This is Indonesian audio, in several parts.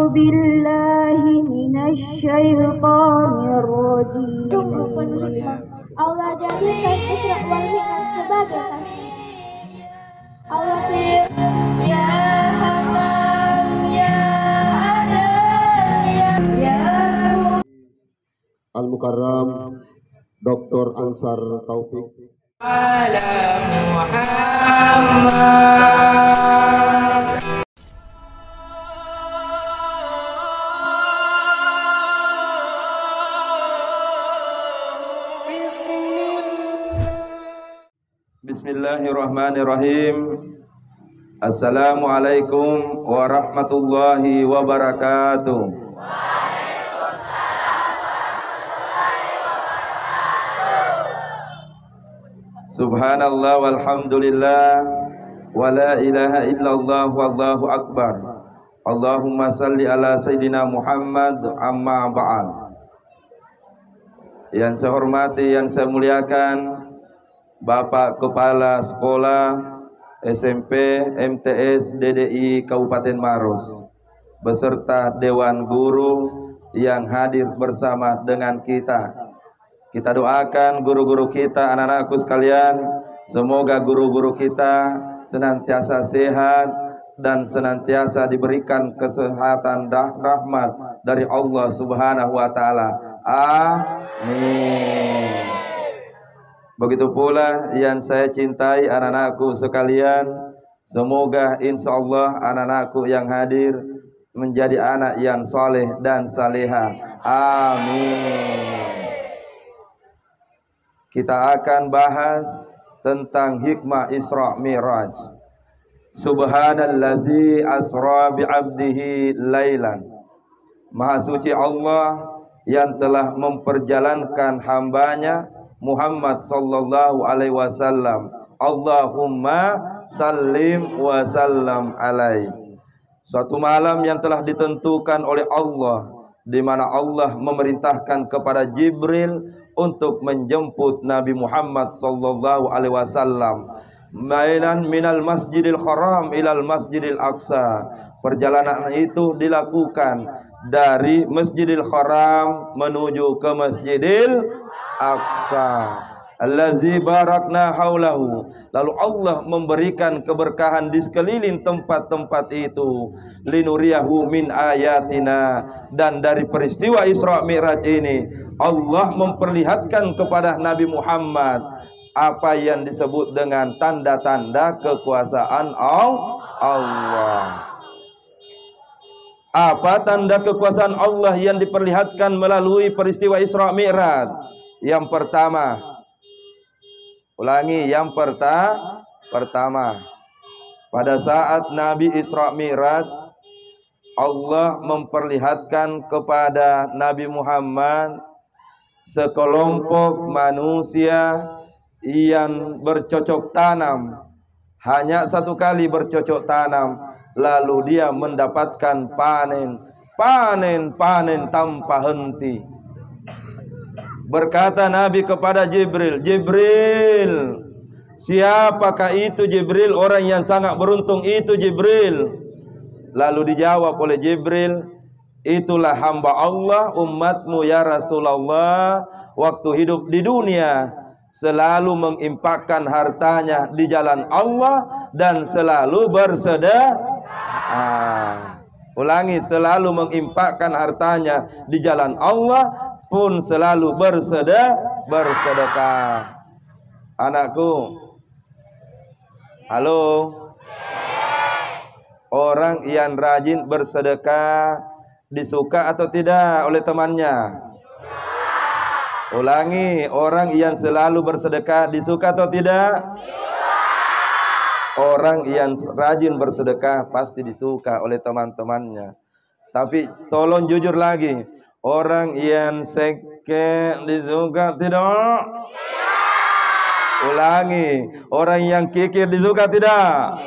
billahi minasyaitonir rajim. Allah jadikan Isra wal Mi'raj sebagai saksi. Allah ya Hakam ya Adil ya Al-Mukarram Dr. Ansar Taufik ala Muhammad. Bismillahirrahmanirrahim. Assalamualaikum warahmatullahi wabarakatuh. Subhanallah walhamdulillah wa la ilaha illallah wallahu akbar. Allahumma salli ala Sayyidina Muhammad amma ba'al. Yang saya hormati, yang saya muliakan Bapak Kepala Sekolah SMP MTS DDI Kabupaten Maros beserta Dewan Guru yang hadir bersama dengan kita. Kita doakan guru-guru kita, anak-anakku sekalian, semoga guru-guru kita senantiasa sehat dan senantiasa diberikan kesehatan dan rahmat dari Allah Subhanahu wa taala. Amin. Begitu pula yang saya cintai anak-anakku sekalian, semoga insya Allah anak-anakku yang hadir menjadi anak yang soleh dan salehah. Amin. Kita akan bahas tentang hikmah Isra Mi'raj. Subhanallazi asra bi'abdihi lailan. Maha suci Allah yang telah memperjalankan hambanya Muhammad sallallahu alaihi wasallam. Allahumma sallim wa sallam alaihi. Suatu malam yang telah ditentukan oleh Allah, di mana Allah memerintahkan kepada Jibril untuk menjemput Nabi Muhammad sallallahu alaihi wasallam mailan minal Masjidil Haram ilal Masjidil Aqsa. Perjalanan itu dilakukan dari Masjidil Haram menuju ke Masjidil Aqsa. Allazi barakna haulahu. Lalu Allah memberikan keberkahan di sekeliling tempat-tempat itu. Linuriyahu min ayatina. Dan dari peristiwa Isra Mi'raj ini Allah memperlihatkan kepada Nabi Muhammad apa yang disebut dengan tanda-tanda kekuasaan Allah. Apa tanda kekuasaan Allah yang diperlihatkan melalui peristiwa Isra Mi'raj? Yang pertama, ulangi, yang pertama, pada saat Nabi Isra Mi'raj, Allah memperlihatkan kepada Nabi Muhammad sekelompok manusia yang bercocok tanam. Hanya satu kali bercocok tanam, lalu dia mendapatkan panen tanpa henti. Berkata Nabi kepada Jibril, Jibril, siapakah itu Jibril? Orang yang sangat beruntung itu Jibril. Lalu dijawab oleh Jibril, itulah hamba Allah, umatmu ya Rasulullah, waktu hidup di dunia selalu menginfakkan hartanya di jalan Allah dan selalu bersedekah. Ulangi, selalu menginfakkan hartanya di jalan Allah pun selalu bersedekah. Anakku, halo. Orang yang rajin bersedekah disuka atau tidak oleh temannya? Ulangi, orang yang selalu bersedekah disuka atau tidak? Orang yang rajin bersedekah pasti disuka oleh teman-temannya. Tapi tolong jujur lagi, orang yang seke disuka tidak? Ulangi, orang yang kikir disuka tidak?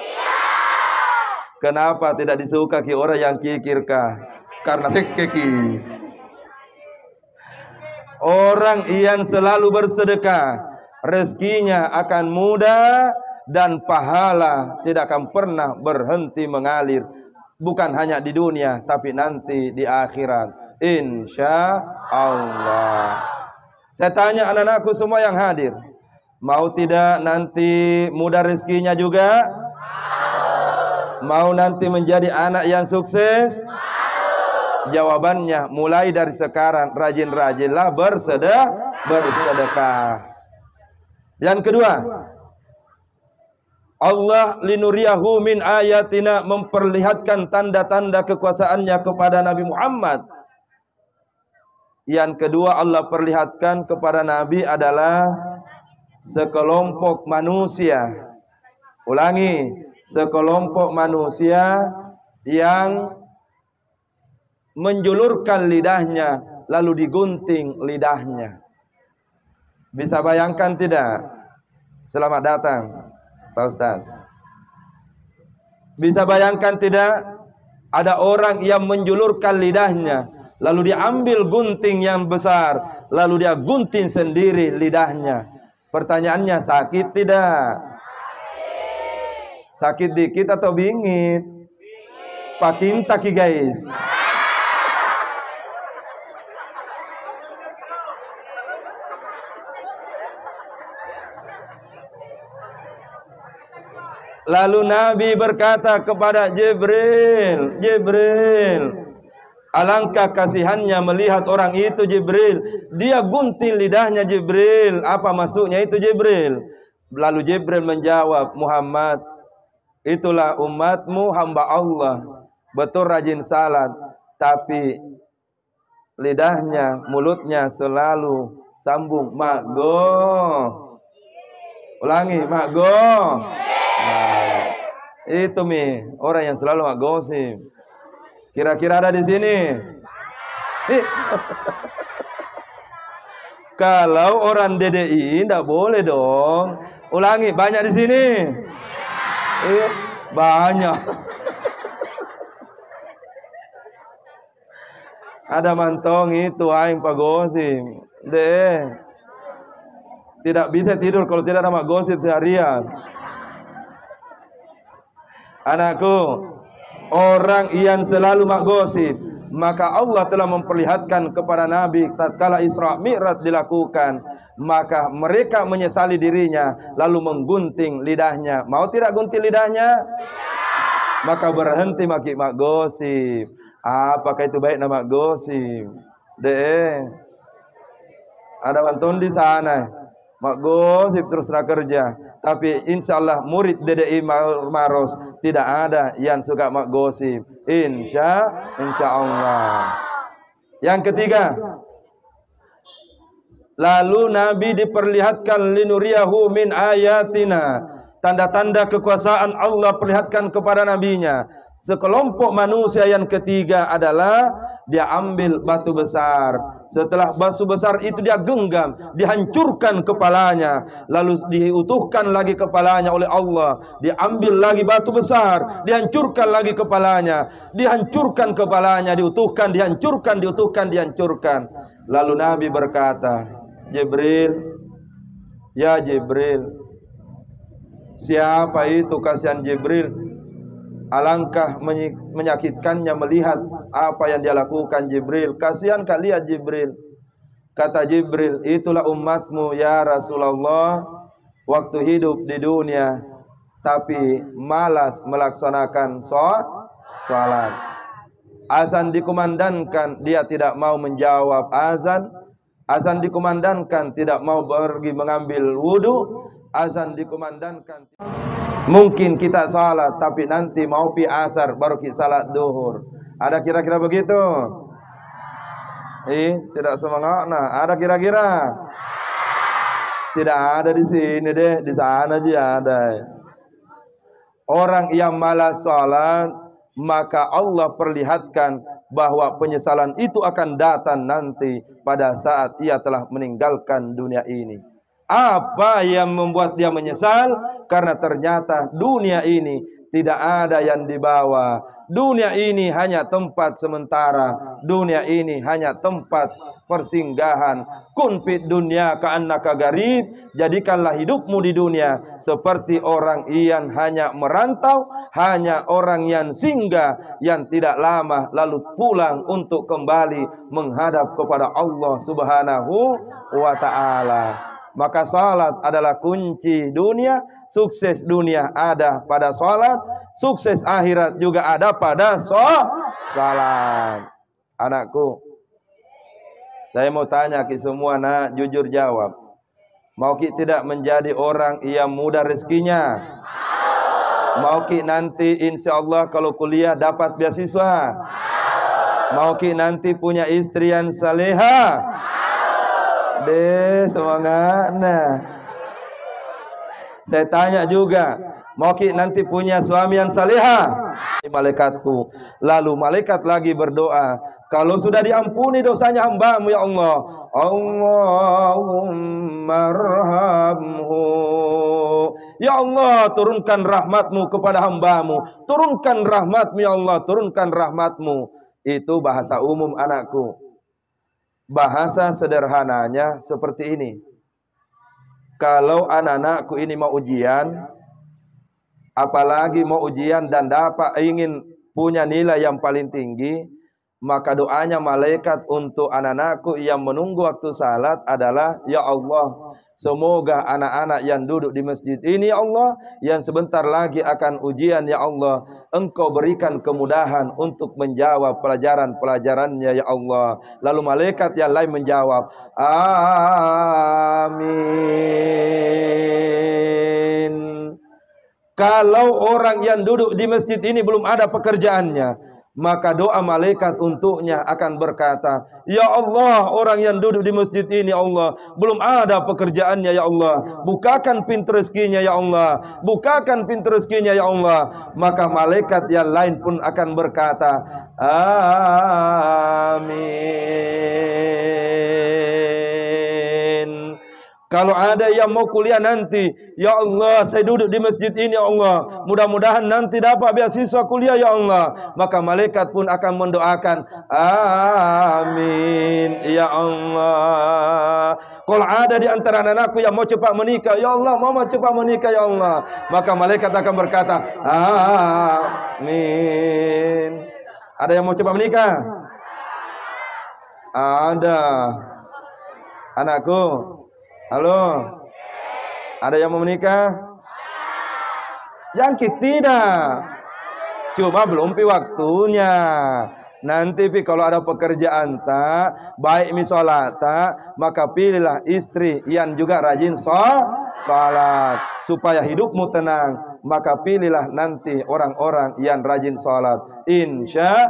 Kenapa tidak disuka orang yang kikirkah? Karena sekeki. Orang yang selalu bersedekah, rezekinya akan mudah dan pahala tidak akan pernah berhenti mengalir bukan hanya di dunia, tapi nanti di akhirat. Insya Allah. Saya tanya anak-anakku semua yang hadir, mau tidak nanti mudah rezekinya juga? Mau nanti menjadi anak yang sukses? Jawabannya mulai dari sekarang rajin-rajinlah bersedekah. Yang kedua, Allah linuriyahu min ayatina, memperlihatkan tanda-tanda kekuasaannya kepada Nabi Muhammad. Yang kedua Allah perlihatkan kepada Nabi adalah sekelompok manusia. Ulangi, sekelompok manusia yang menjulurkan lidahnya lalu digunting lidahnya. Bisa bayangkan tidak? Selamat datang Pak Ustaz. Bisa bayangkan tidak? Ada orang yang menjulurkan lidahnya, lalu diambil gunting yang besar, lalu dia gunting sendiri lidahnya. Pertanyaannya, sakit tidak? Sakit dikit atau bingit? Pakintaki guys. Lalu Nabi berkata kepada Jibril, Jibril, alangkah kasihannya melihat orang itu Jibril. Dia gunting lidahnya Jibril. Apa maksudnya itu Jibril? Lalu Jibril menjawab, Muhammad, itulah umatmu hamba Allah. Betul rajin salat, tapi lidahnya, mulutnya selalu sambung makgo. Ulangi, makgo. Nah, itu orang yang selalu gosip. Kira-kira ada di sini? Kalau orang DDI tidak boleh dong. Ulangi, banyak di sini? Banyak. Ada mantong itu aing pak gosip. Tidak bisa tidur kalau tidak ada gosip seharian. Anakku, orang yang selalu gosip, maka Allah telah memperlihatkan kepada Nabi tatkala Isra Mi'raj dilakukan, maka mereka menyesali dirinya lalu menggunting lidahnya. Mau tidak gunting lidahnya? Maka berhenti maki gosip. Apakah itu baik nama gosip? Ada bantuan di sana. Gosip teruslah kerja. Tapi insya Allah murid DDI Maros tidak ada yang suka gosip. Insya Allah. Yang ketiga, lalu Nabi diperlihatkan linuriyahu min ayatina, tanda-tanda kekuasaan Allah perlihatkan kepada nabinya. Sekelompok manusia yang ketiga adalah dia ambil batu besar. Setelah batu besar itu dia genggam, dihancurkan kepalanya, lalu diutuhkan lagi kepalanya oleh Allah. Diambil lagi batu besar, dihancurkan lagi kepalanya, dihancurkan kepalanya, diutuhkan, dihancurkan, diutuhkan, dihancurkan. Lalu Nabi berkata, Jibril, ya Jibril, siapa itu? Kasihan Jibril. Alangkah menyakitkannya melihat apa yang dia lakukan Jibril. Kasihan kalian Jibril. Kata Jibril, itulah umatmu ya Rasulullah, waktu hidup di dunia tapi malas melaksanakan sholat. Azan dikumandangkan, dia tidak mau menjawab azan. Azan dikumandangkan, tidak mau pergi mengambil wudu. Azan dikumandangkan. Mungkin kita salat, tapi nanti mau pi asar baru kita salat duhur. Ada kira-kira begitu? Tidak semangat. Nah, ada kira-kira? Tidak ada di sini deh, di sana aja ada. Orang yang malas salat, maka Allah perlihatkan bahwa penyesalan itu akan datang nanti pada saat ia telah meninggalkan dunia ini. Apa yang membuat dia menyesal? Karena ternyata dunia ini tidak ada yang dibawa. Dunia ini hanya tempat sementara. Dunia ini hanya tempat persinggahan. Kun fid dunya ka'annaka garib. Jadikanlah hidupmu di dunia seperti orang yang hanya merantau, hanya orang yang singgah, yang tidak lama lalu pulang untuk kembali menghadap kepada Allah Subhanahu wa ta'ala. Maka salat adalah kunci dunia. Sukses dunia ada pada salat, sukses akhirat juga ada pada salat. Anakku, saya mau tanya ke semua, nak, jujur jawab. Mau ki tidak menjadi orang yang mudah rezekinya? Mau ki nanti insya Allah kalau kuliah dapat beasiswa? Mau ki nanti punya istri yang saleha? Deh, semangat. Nah, saya tanya juga, mau ki nanti punya suami yang saleha? Malaikatku. Lalu malaikat lagi berdoa, kalau sudah diampuni dosanya hambamu ya Allah, Allahumma arhamhu, ya Allah turunkan rahmatmu kepada hambamu, turunkan rahmatmu ya Allah, turunkan rahmatmu. Itu bahasa umum, anakku. Bahasa sederhananya seperti ini. Kalau anak-anakku ini mau ujian, apalagi mau ujian dan ingin punya nilai yang paling tinggi, maka doanya malaikat untuk anak-anakku yang menunggu waktu salat adalah, ya Allah, semoga anak-anak yang duduk di masjid ini ya Allah, yang sebentar lagi akan ujian ya Allah, Engkau berikan kemudahan untuk menjawab pelajaran-pelajarannya ya Allah. Lalu malaikat yang lain menjawab, amin. Kalau orang yang duduk di masjid ini belum ada pekerjaannya, maka doa malaikat untuknya akan berkata, ya Allah, orang yang duduk di masjid ini ya Allah, belum ada pekerjaannya ya Allah, bukakan pintu rezekinya ya Allah, bukakan pintu rezekinya ya Allah. Maka malaikat yang lain pun akan berkata, amin. Kalau ada yang mau kuliah nanti, ya Allah, saya duduk di masjid ini ya Allah, mudah-mudahan nanti dapat beasiswa kuliah ya Allah. Maka malaikat pun akan mendoakan, amin ya Allah. Kalau ada di antara anak-anakku yang mau cepat menikah, ya Allah, mau cepat menikah ya Allah, maka malaikat akan berkata, amin. Ada yang mau cepat menikah? Ada. Anakku, halo, ada yang mau menikah? Yang tidak, cuma belum waktunya. Nanti kalau ada pekerjaan tak baik misalnya tak, maka pilihlah istri yang juga rajin salat supaya hidupmu tenang. Maka pilihlah nanti orang-orang yang rajin salat. Insya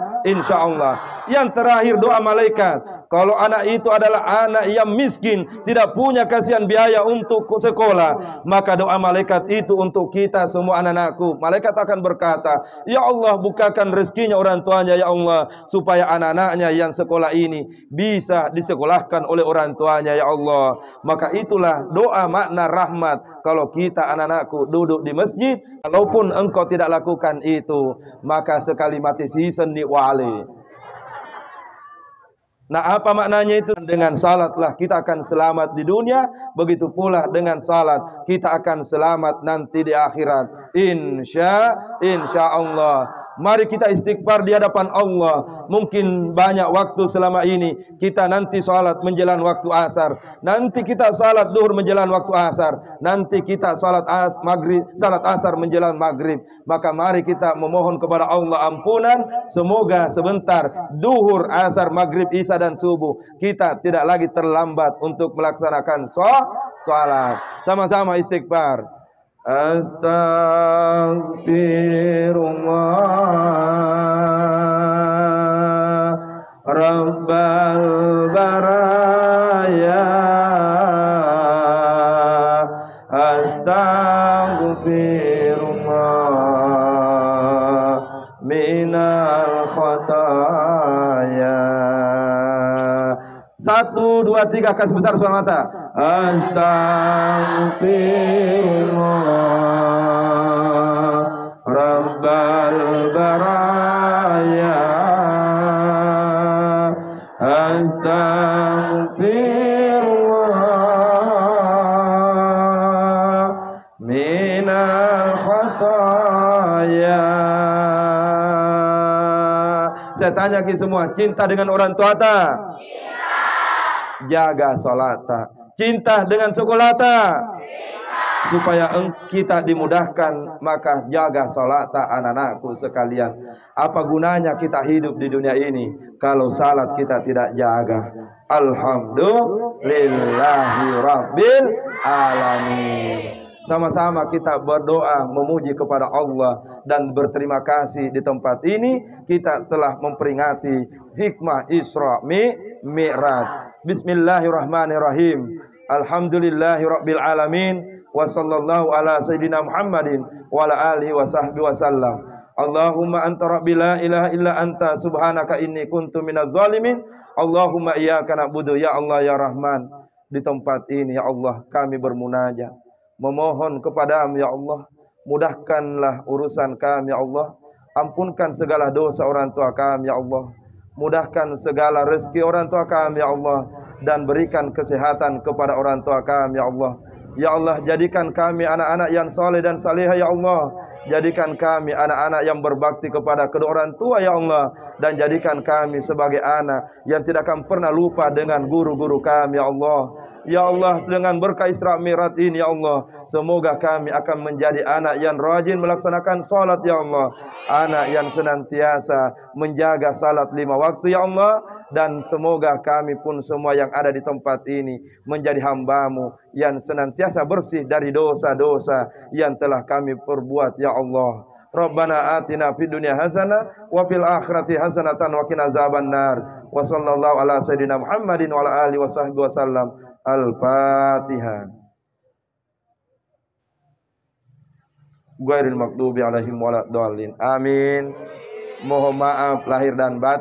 Allah. Yang terakhir doa malaikat. Kalau anak itu adalah anak yang miskin, tidak punya kasihan biaya untuk sekolah, maka doa malaikat itu untuk kita semua anak-anakku. Malaikat akan berkata, ya Allah, bukakan rezekinya orang tuanya ya Allah, supaya anak-anaknya yang sekolah ini bisa disekolahkan oleh orang tuanya ya Allah. Maka itulah doa makna rahmat. Kalau kita anak-anakku duduk di masjid, kalaupun engkau tidak lakukan itu, maka sekali mati season di wali. Nah, apa maknanya itu? Dengan salatlah kita akan selamat di dunia, begitu pula dengan salat kita akan selamat nanti di akhirat. Insya Allah. Mari kita istighfar di hadapan Allah. Mungkin banyak waktu selama ini kita nanti salat menjelang waktu asar, nanti kita salat duhur menjelang waktu asar, nanti kita salat maghrib, salat asar menjelang maghrib. Maka mari kita memohon kepada Allah ampunan. Semoga sebentar duhur, asar, maghrib, isya dan subuh kita tidak lagi terlambat untuk melaksanakan salat. Sama-sama istighfar. Astaghfirullah Rabbal baraya, astaghfirullah minal khataya. 1, 2, 3, kasih besar suara mata. Astaghfirullah Rabbal baraya astaghfirullah minal khataya. Saya tanya ke semua, cinta dengan orang tua ta? Jaga salat ta? Cinta dengan sekolah ta? Supaya kita dimudahkan, maka jaga salat ta anak-anakku sekalian. Apa gunanya kita hidup di dunia ini kalau salat kita tidak jaga? Alhamdulillahi rabbil alamin. Sama-sama kita berdoa memuji kepada Allah dan berterima kasih di tempat ini kita telah memperingati hikmah Isra Mi'raj. Bismillahirrahmanirrahim. Alhamdulillahi rabbil alamin. Wa sallallahu ala sayyidina Muhammadin wa ala alihi wa sahbihi wasallam. Allahumma anta rabbi la ilaha illa anta subhanaka inni kuntu minaz zalimin. Allahumma iyyaka na'budu ya Allah ya Rahman. Di tempat ini ya Allah kami bermunajat, memohon kepadamu ya Allah, mudahkanlah urusan kami ya Allah. Ampunkan segala dosa orang tua kami ya Allah. Mudahkan segala rezeki orang tua kami ya Allah, dan berikan kesehatan kepada orang tua kami ya Allah. Ya Allah, jadikan kami anak-anak yang saleh dan salihah ya Allah. Jadikan kami anak-anak yang berbakti kepada kedua orang tua ya Allah. Dan jadikan kami sebagai anak yang tidak akan pernah lupa dengan guru-guru kami ya Allah. Ya Allah, dengan berkah Isra Mi'raj ini ya Allah, semoga kami akan menjadi anak yang rajin melaksanakan salat ya Allah. Anak yang senantiasa menjaga salat 5 waktu ya Allah. Dan semoga kami pun semua yang ada di tempat ini menjadi hamba-Mu yang senantiasa bersih dari dosa-dosa yang telah kami perbuat ya Allah. Rabbana atina fid dunya hasanah wa fil akhirati hasanatan wa qina azabannar. Wa sallallahu ala sayyidina Muhammadin wa ala alihi wa sahbihi wasallam. Al-Fatihah. Ghairil maghdubi alaihim waladdallin. Amin. Mohon maaf lahir dan batin.